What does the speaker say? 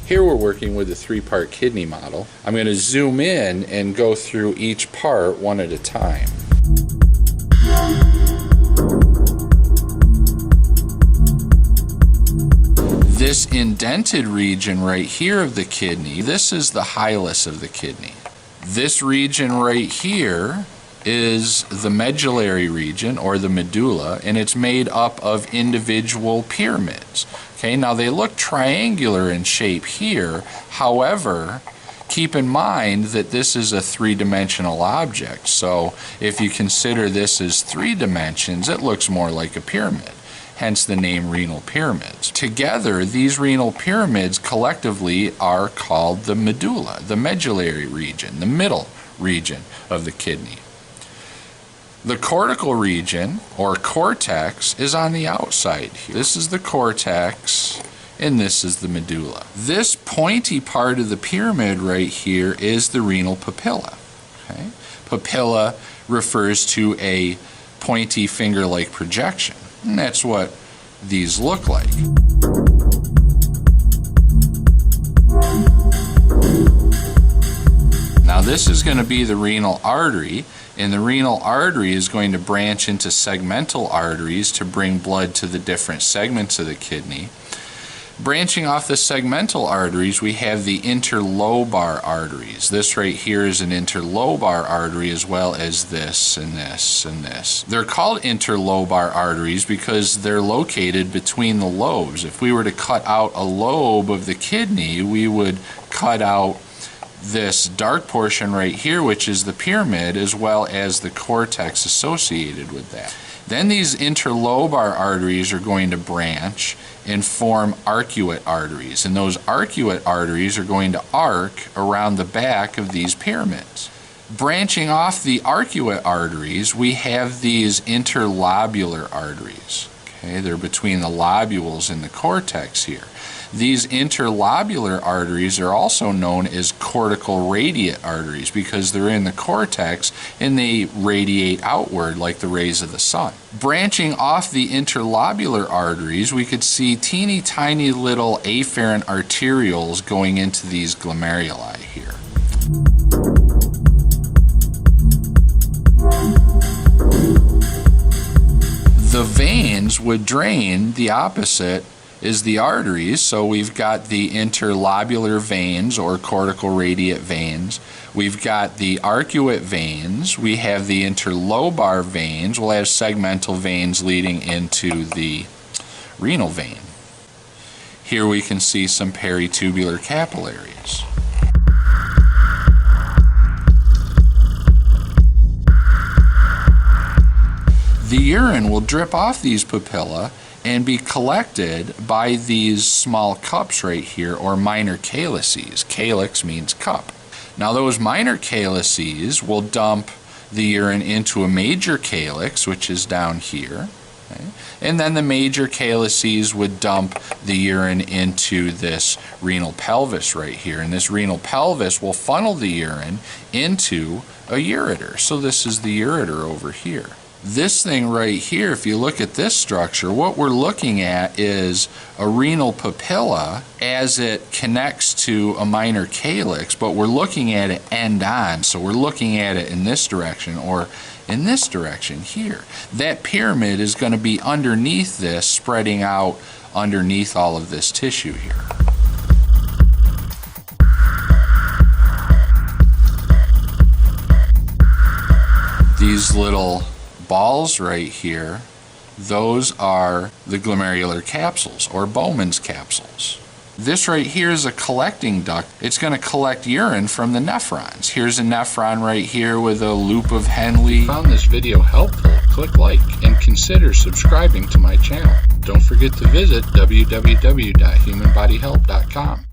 Here we're working with a 3-part kidney model. I'm going to zoom in and go through each part one at a time. This indented region right here of the kidney, this is the hilus of the kidney. This region right here is the medullary region, or the medulla, and it's made up of individual pyramids. Okay, now they look triangular in shape here. However, keep in mind that this is a 3-dimensional object. So if you consider this as 3 dimensions, it looks more like a pyramid. Hence the name renal pyramids. Together, these renal pyramids collectively are called the medulla, the medullary region, the middle region of the kidney. The cortical region, or cortex, is on the outside here. This is the cortex, and this is the medulla. This pointy part of the pyramid right here is the renal papilla. Okay? Papilla refers to a pointy finger-like projection, and that's what these look like. Now this is going to be the renal artery, and the renal artery is going to branch into segmental arteries to bring blood to the different segments of the kidney. Branching off the segmental arteries, we have the interlobar arteries. This right here is an interlobar artery, as well as this and this and this. They're called interlobar arteries because they're located between the lobes. If we were to cut out a lobe of the kidney, we would cut out this dark portion right here, which is the pyramid, as well as the cortex associated with that. Then these interlobar arteries are going to branch and form arcuate arteries, and those arcuate arteries are going to arc around the back of these pyramids. Branching off the arcuate arteries, we have these interlobular arteries. Okay, they're between the lobules and the cortex here. These interlobular arteries are also known as cortical radiate arteries because they're in the cortex and they radiate outward like the rays of the sun. Branching off the interlobular arteries, we could see teeny tiny little afferent arterioles going into these glomeruli here. The veins would drain the opposite is the arteries, so we've got the interlobular veins or cortical radiate veins. We've got the arcuate veins. We have the interlobar veins. We'll have segmental veins leading into the renal vein. Here we can see some peritubular capillaries. The urine will drip off these papilla and be collected by these small cups right here, or minor calyces. Calyx means cup. Now those minor calyces will dump the urine into a major calyx, which is down here. Okay? And then the major calyces would dump the urine into this renal pelvis right here. And this renal pelvis will funnel the urine into a ureter. So this is the ureter over here. This thing right here, if you look at this structure, what we're looking at is a renal papilla as it connects to a minor calyx, but we're looking at it end on. So we're looking at it in this direction or in this direction here. That pyramid is going to be underneath this, spreading out underneath all of this tissue here. These little balls right here, those are the glomerular capsules, or Bowman's capsules. This right here is a collecting duct. It's going to collect urine from the nephrons. Here's a nephron right here with a loop of Henle. Found this video helpful? Click like and consider subscribing to my channel. Don't forget to visit www.humanbodyhelp.com.